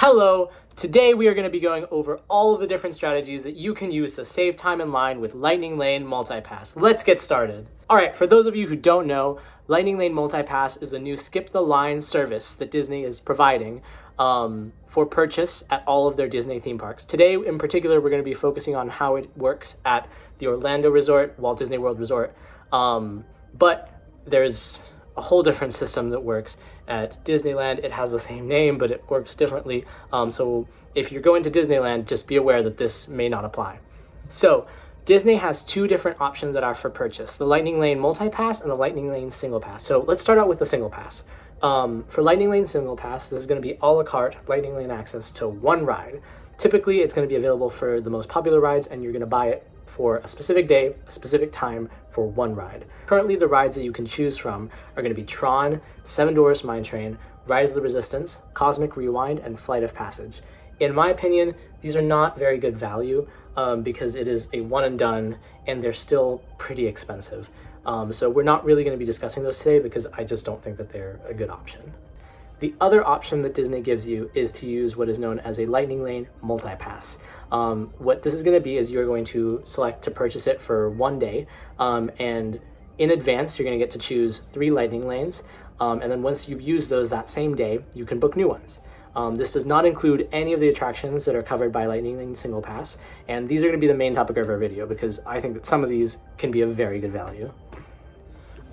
Hello! Today we are going to be going over all of the different strategies that you can use to save time in line with Lightning Lane Multipass. Let's get started. Alright, for those of you who don't know, Lightning Lane Multipass is the new skip the line service that Disney is providing for purchase at all of their Disney theme parks. Today in particular we're going to be focusing on how it works at the Orlando Resort, Walt Disney World Resort, but there's a whole different system that works at Disneyland. It has the same name, but it works differently. So if you're going to Disneyland, just be aware that this may not apply. So Disney has two different options that are for purchase, the Lightning Lane Multi-Pass and the Lightning Lane Single Pass. So let's start out with the Single Pass. For Lightning Lane Single Pass, this is going to be a la carte Lightning Lane access to one ride. Typically, it's going to be available for the most popular rides, and you're going to buy it for a specific day, a specific time for one ride. Currently, the rides that you can choose from are going to be Tron, Seven Dwarfs Mine Train, Rise of the Resistance, Cosmic Rewind, and Flight of Passage. In my opinion, these are not very good value because it is a one and done, and they're still pretty expensive. So we're not really going to be discussing those today because I just don't think that they're a good option. The other option that Disney gives you is to use what is known as a Lightning Lane Multi-Pass. What this is going to be is you're going to select to purchase it for one day, and in advance you're going to get to choose 3 lightning lanes, and then once you use those that same day, you can book new ones. This does not include any of the attractions that are covered by Lightning Lane Single Pass, and these are going to be the main topic of our video because I think that some of these can be of very good value.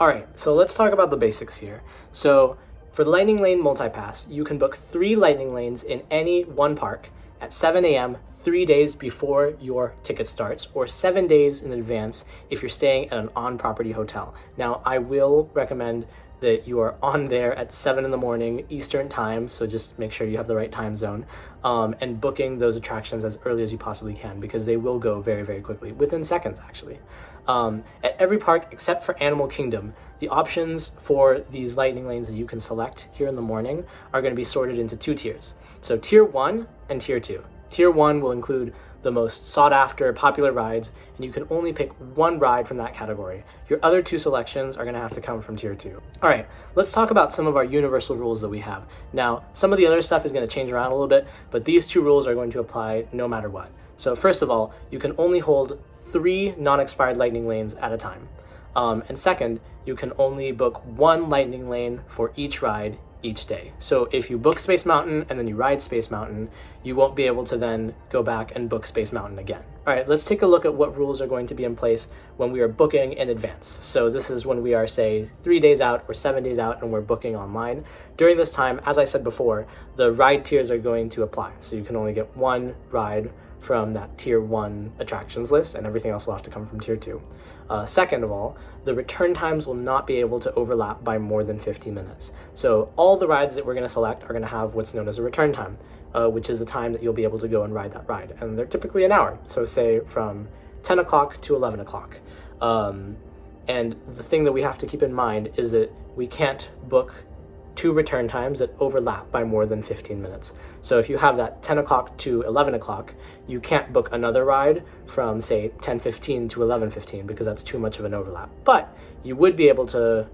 Alright, so let's talk about the basics here. So for the Lightning Lane Multi-Pass, you can book 3 lightning lanes in any one park at 7 a.m. 3 days before your ticket starts, or 7 days in advance if you're staying at an on-property hotel. Now, I will recommend that you are on there at 7 in the morning Eastern time, so just make sure you have the right time zone, and booking those attractions as early as you possibly can because they will go very, very quickly, within seconds actually. At every park except for Animal Kingdom, the options for these lightning lanes that you can select here in the morning are going to be sorted into 2 tiers. So Tier 1 and Tier 2. Tier 1 will include the most sought-after, popular rides, and you can only pick one ride from that category. Your other 2 selections are going to have to come from Tier 2. Alright, let's talk about some of our universal rules that we have. Now, some of the other stuff is going to change around a little bit, but these 2 rules are going to apply no matter what. So first of all, you can only hold 3 non-expired lightning lanes at a time. And second, you can only book 1 lightning lane for each ride each day. So if you book Space Mountain and then you ride Space Mountain, you won't be able to then go back and book Space Mountain again. All right, let's take a look at what rules are going to be in place when we are booking in advance. So this is when we are, say, 3 days out or 7 days out and we're booking online. During this time, as I said before, the ride tiers are going to apply. So you can only get 1 ride from that Tier 1 attractions list, and everything else will have to come from Tier 2. Second of all, the return times will not be able to overlap by more than 15 minutes. So all the rides that we're going to select are going to have what's known as a return time, which is the time that you'll be able to go and ride that ride. And they're typically an hour, so say from 10 o'clock to 11 o'clock. And the thing that we have to keep in mind is that we can't book 2 return times that overlap by more than 15 minutes. So if you have that 10 o'clock to 11 o'clock, you can't book another ride from, say, 10:15 to 11:15 because that's too much of an overlap. But you would be able to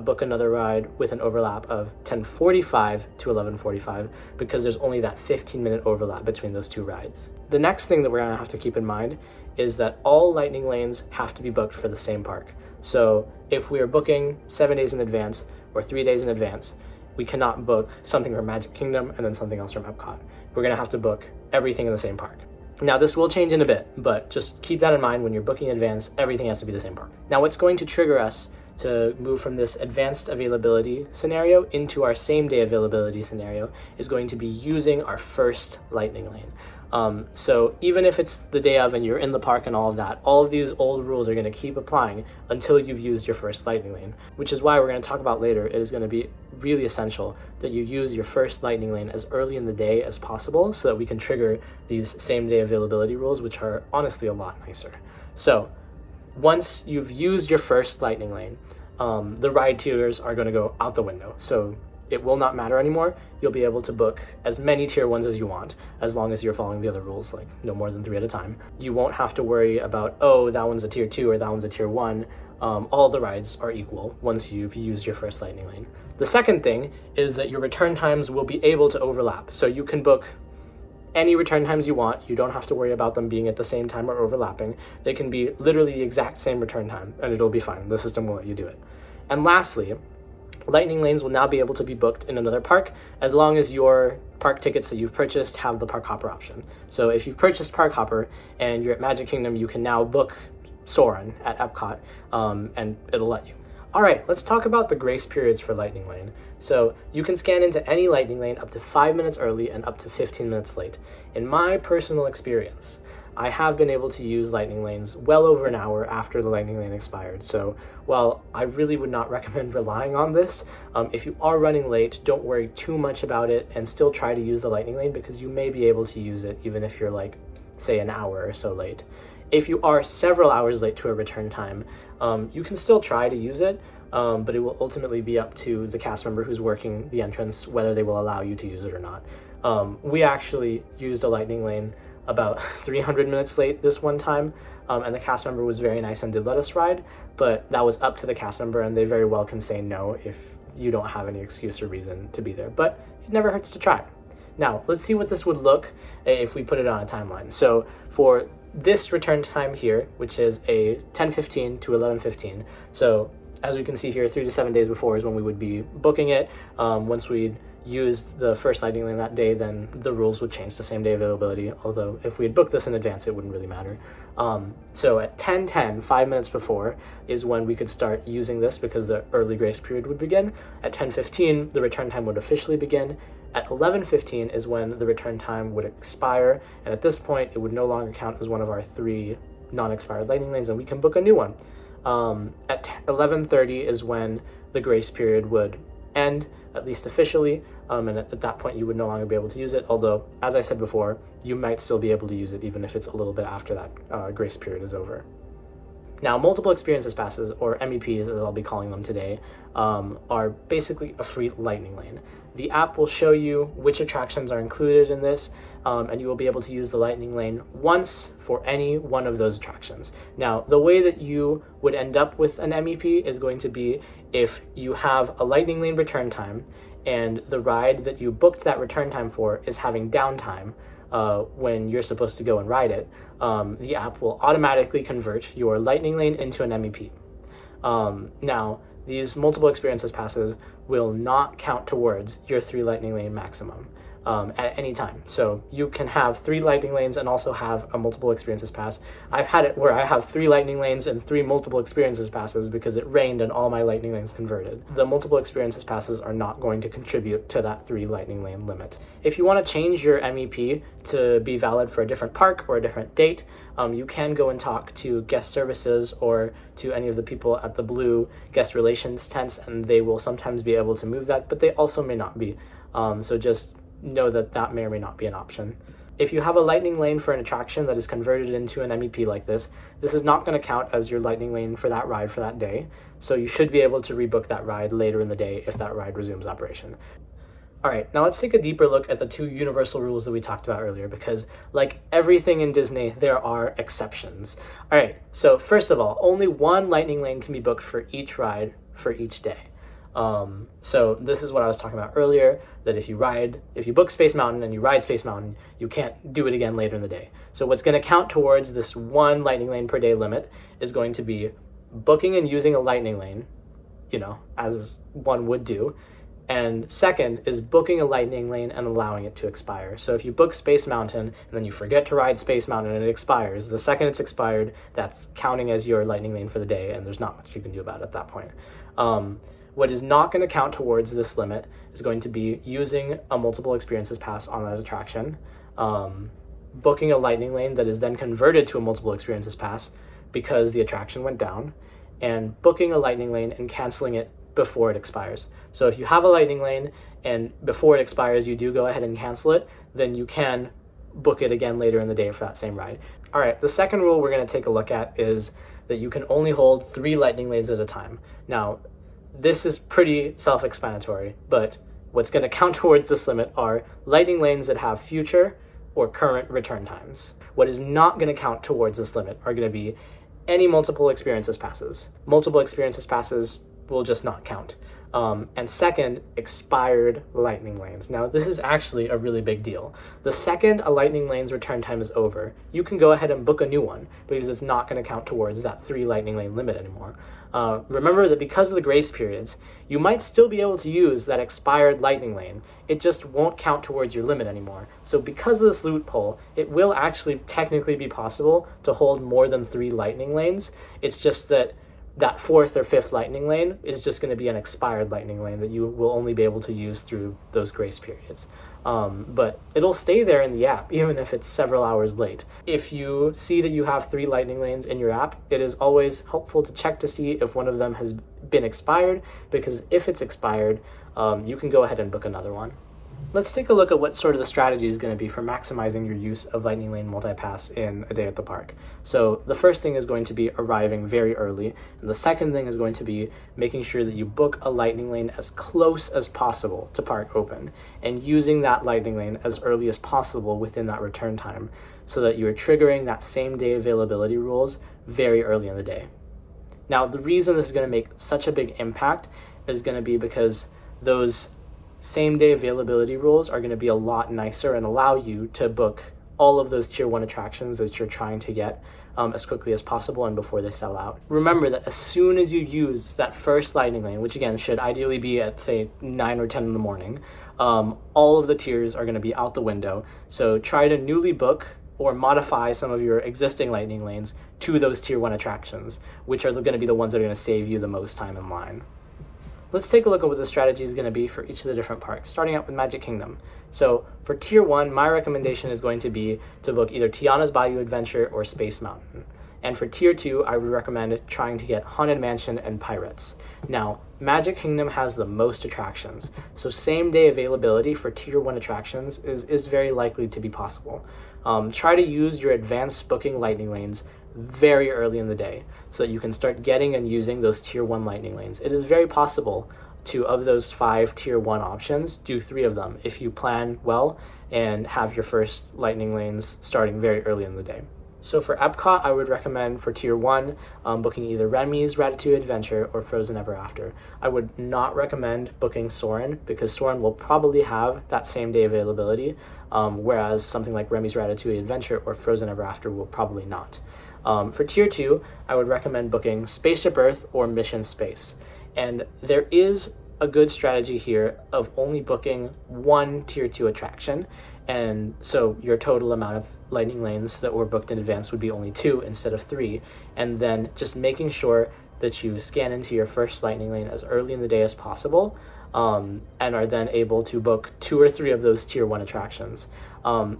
book another ride with an overlap of 10:45 to 11:45 because there's only that 15-minute overlap between those 2 rides. The next thing that we're going to have to keep in mind is that all lightning lanes have to be booked for the same park. So if we are booking 7 days in advance or 3 days in advance, we cannot book something from Magic Kingdom and then something else from Epcot. We're going to have to book everything in the same park. Now this will change in a bit, but just keep that in mind when you're booking in advance, everything has to be the same park. Now what's going to trigger us to move from this advanced availability scenario into our same day availability scenario is going to be using our first lightning lane. So even if it's the day of and you're in the park and all of that, all of these old rules are going to keep applying until you've used your first lightning lane, which is why we're going to talk about later. It is going to be really essential that you use your first lightning lane as early in the day as possible so that we can trigger these same day availability rules, which are honestly a lot nicer. So once you've used your first lightning lane, the ride tiers are going to go out the window. So it will not matter anymore. You'll be able to book as many Tier 1s as you want, as long as you're following the other rules, like no more than 3 at a time. You won't have to worry about, oh, that one's a Tier 2 or that one's a Tier 1. all the rides are equal once you've used your first Lightning Lane. The second thing is that your return times will be able to overlap. So you can book any return times you want. You don't have to worry about them being at the same time or overlapping. They can be literally the exact same return time, and it'll be fine. The system will let you do it. And lastly, Lightning Lanes will now be able to be booked in another park as long as your park tickets that you've purchased have the Park Hopper option. So if you've purchased Park Hopper and you're at Magic Kingdom, you can now book Soarin' at Epcot, and it'll let you. All right, let's talk about the grace periods for Lightning Lane. So you can scan into any Lightning Lane up to 5 minutes early and up to 15 minutes late. In my personal experience, I have been able to use Lightning Lanes well over an hour after the Lightning Lane expired. So while I really would not recommend relying on this, if you are running late, don't worry too much about it and still try to use the Lightning Lane because you may be able to use it even if you're like, say, an hour or so late. If you are several hours late to a return time, you can still try to use it, but it will ultimately be up to the cast member who's working the entrance whether they will allow you to use it or not. We actually used a Lightning Lane about 300 minutes late this one time, and the cast member was very nice and did let us ride, but that was up to the cast member, and they very well can say no if you don't have any excuse or reason to be there, but it never hurts to try. Now, let's see what this would look if we put it on a timeline. So for this return time here, which is a 10:15 to 11:15, so as we can see here, 3 to 7 days before is when we would be booking it. Once we'd used the first Lightning Lane that day, then the rules would change to same day availability, although if we had booked this in advance, it wouldn't really matter. So at 10:10, 5 minutes before, is when we could start using this because the early grace period would begin. At 10:15, the return time would officially begin. At 11:15 is when the return time would expire, and at this point, it would no longer count as one of our 3 non-expired Lightning Lanes, and we can book a new one. At 11:30 is when the grace period would end, at least officially, and at that point you would no longer be able to use it, although, as I said before, you might still be able to use it even if it's a little bit after that grace period is over. Now, multiple experiences passes, or MEPs as I'll be calling them today, are basically a free Lightning Lane. The app will show you which attractions are included in this, and you will be able to use the Lightning Lane once for any one of those attractions. Now, the way that you would end up with an MEP is going to be if you have a Lightning Lane return time and the ride that you booked that return time for is having downtime when you're supposed to go and ride it, the app will automatically convert your Lightning Lane into an MEP. Now, these multiple experiences passes will not count towards your 3 Lightning Lane maximum at any time. So you can have 3 Lightning Lanes and also have a multiple experiences pass. I've had it where I have 3 Lightning Lanes and 3 multiple experiences passes because it rained and all my Lightning Lanes converted. The multiple experiences passes are not going to contribute to that 3 Lightning Lane limit. If you want to change your MEP to be valid for a different park or a different date, you can go and talk to guest services or to any of the people at the blue guest relations tents, and they will sometimes be able to move that, but they also may not be. So just know that that may or may not be an option. If you have a Lightning Lane for an attraction that is converted into an MEP like this is not going to count as your Lightning Lane for that ride for that day, so you should be able to rebook that ride later in the day if that ride resumes operation. All right, now let's take a deeper look at the 2 universal rules that we talked about earlier, because like everything in Disney, there are exceptions. All right, so first of all, only 1 Lightning Lane can be booked for each ride for each day. So this is what I was talking about earlier, that if you book Space Mountain and you ride Space Mountain, you can't do it again later in the day. So what's going to count towards this 1 Lightning Lane per day limit is going to be booking and using a Lightning Lane, as one would do. And second is booking a Lightning Lane and allowing it to expire. So if you book Space Mountain and then you forget to ride Space Mountain and it expires, the second it's expired, that's counting as your Lightning Lane for the day, and there's not much you can do about it at that point. What is not going to count towards this limit is going to be using a multiple experiences pass on that attraction, booking a Lightning Lane that is then converted to a multiple experiences pass because the attraction went down, and booking a Lightning Lane and canceling it before it expires. So if you have a Lightning Lane and before it expires you do go ahead and cancel it, then you can book it again later in the day for that same ride. All right, the second rule we're going to take a look at is that you can only hold 3 Lightning Lanes at a time. Now, this is pretty self-explanatory, but what's going to count towards this limit are Lightning Lanes that have future or current return times. What is not going to count towards this limit are going to be any multiple experiences passes. Multiple experiences passes will just not count. And second, expired lightning lanes. Now, this is actually a really big deal. The second a lightning lane's return time is over, you can go ahead and book a new one because it's not going to count towards that 3 lightning lane limit anymore. Remember that because of the grace periods, you might still be able to use that expired lightning lane. It just won't count towards your limit anymore. So because of this loophole, it will actually technically be possible to hold more than 3 lightning lanes. It's just that that 4th or 5th lightning lane is just going to be an expired lightning lane that you will only be able to use through those grace periods. But it'll stay there in the app, even if it's several hours late. If you see that you have 3 lightning lanes in your app, it is always helpful to check to see if one of them has been expired, because if it's expired, you can go ahead and book another one. Let's take a look at what sort of the strategy is going to be for maximizing your use of Lightning Lane Multipass in a day at the park. So the first thing is going to be arriving very early, and the second thing is going to be making sure that you book a Lightning Lane as close as possible to park open, and using that Lightning Lane as early as possible within that return time, so that you're triggering that same day availability rules very early in the day. Now, the reason this is going to make such a big impact is going to be because those same day availability rules are going to be a lot nicer and allow you to book all of those tier 1 attractions that you're trying to get as quickly as possible and before they sell out. Remember that as soon as you use that first lightning lane, which again should ideally be at say 9 or 10 in the morning, all of the tiers are going to be out the window. So try to newly book or modify some of your existing lightning lanes to those tier 1 attractions, which are going to be the ones that are going to save you the most time in line. Let's take a look at what the strategy is going to be for each of the different parks, starting out with Magic Kingdom. So for Tier 1, my recommendation is going to be to book either Tiana's Bayou Adventure or Space Mountain. And for Tier 2, I would recommend trying to get Haunted Mansion and Pirates. Now, Magic Kingdom has the most attractions, so same-day availability for Tier 1 attractions is very likely to be possible. Try to use your advanced booking lightning lanes very early in the day so that you can start getting and using those tier 1 lightning lanes. It is very possible to, of those 5 tier 1 options, do 3 of them if you plan well and have your first lightning lanes starting very early in the day. So for Epcot, I would recommend for Tier 1 booking either Remy's Ratatouille Adventure or Frozen Ever After. I would not recommend booking Soarin' because Soarin' will probably have that same day availability, whereas something like Remy's Ratatouille Adventure or Frozen Ever After will probably not. For Tier 2, I would recommend booking Spaceship Earth or Mission Space. And there is a good strategy here of only booking 1 Tier 2 attraction, and so your total amount of lightning lanes that were booked in advance would be only 2 instead of 3, and then just making sure that you scan into your first lightning lane as early in the day as possible, and are then able to book 2 or 3 of those Tier 1 attractions.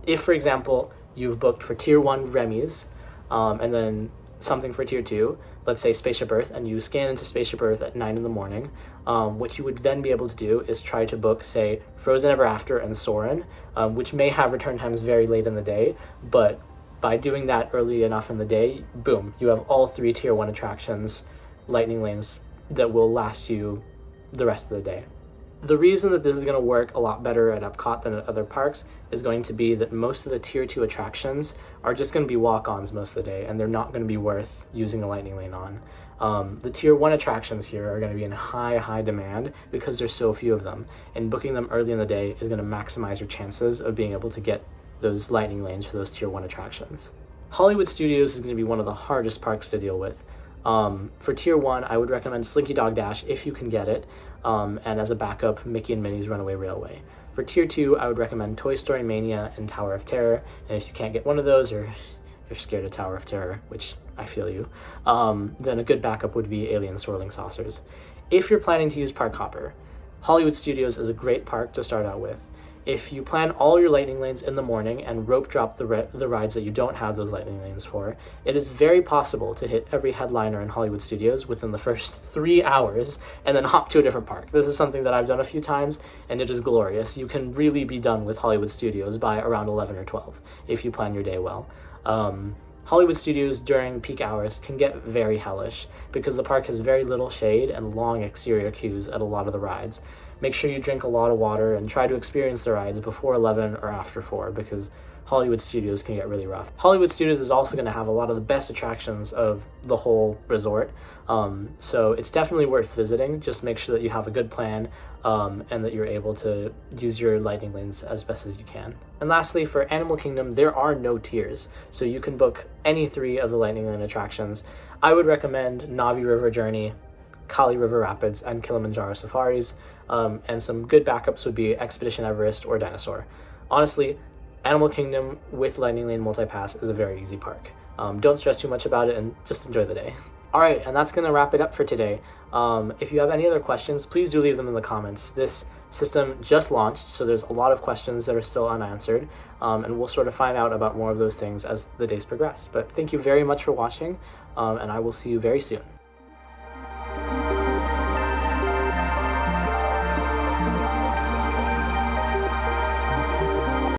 If, for example, you've booked for Tier 1 Remy's, and then something for Tier 2, let's say Spaceship Earth, and you scan into Spaceship Earth at 9 in the morning, what you would then be able to do is try to book, say, Frozen Ever After and Soarin', which may have return times very late in the day, but by doing that early enough in the day, boom, you have all 3 Tier 1 attractions, lightning lanes, that will last you the rest of the day. The reason that this is going to work a lot better at Epcot than at other parks is going to be that most of the Tier 2 attractions are just going to be walk-ons most of the day, and they're not going to be worth using a lightning lane on. The Tier 1 attractions here are going to be in high demand because there's so few of them, and booking them early in the day is going to maximize your chances of being able to get those lightning lanes for those Tier 1 attractions. Hollywood Studios is going to be one of the hardest parks to deal with. For Tier 1, I would recommend Slinky Dog Dash if you can get it, and as a backup, Mickey and Minnie's Runaway Railway. For Tier 2, I would recommend Toy Story Mania and Tower of Terror, and if you can't get one of those, or you're scared of Tower of Terror, which I feel you, then a good backup would be Alien Swirling Saucers. If you're planning to use Park Hopper, Hollywood Studios is a great park to start out with. If you plan all your lightning lanes in the morning and rope drop the rides that you don't have those lightning lanes for, it is very possible to hit every headliner in Hollywood Studios within the first 3 hours and then hop to a different park. This is something that I've done a few times, and it is glorious. You can really be done with Hollywood Studios by around 11 or 12 if you plan your day well. Hollywood Studios during peak hours can get very hellish because the park has very little shade and long exterior queues at a lot of the rides. Make sure you drink a lot of water and try to experience the rides before 11 or after 4 because Hollywood Studios can get really rough. Hollywood Studios is also going to have a lot of the best attractions of the whole resort, so it's definitely worth visiting. Just make sure that you have a good plan and that you're able to use your lightning lanes as best as you can. And lastly, for Animal Kingdom, there are no tiers, so you can book any 3 of the lightning lane attractions. I would recommend Navi River Journey, Kali River Rapids, and Kilimanjaro Safaris, and some good backups would be Expedition Everest or Dinosaur. Honestly, Animal Kingdom with Lightning Lane Multi-Pass is a very easy park. Don't stress too much about it and just enjoy the day. Alright, and that's going to wrap it up for today. If you have any other questions, please do leave them in the comments. This system just launched, so there's a lot of questions that are still unanswered, and we'll sort of find out about more of those things as the days progress. But thank you very much for watching, and I will see you very soon.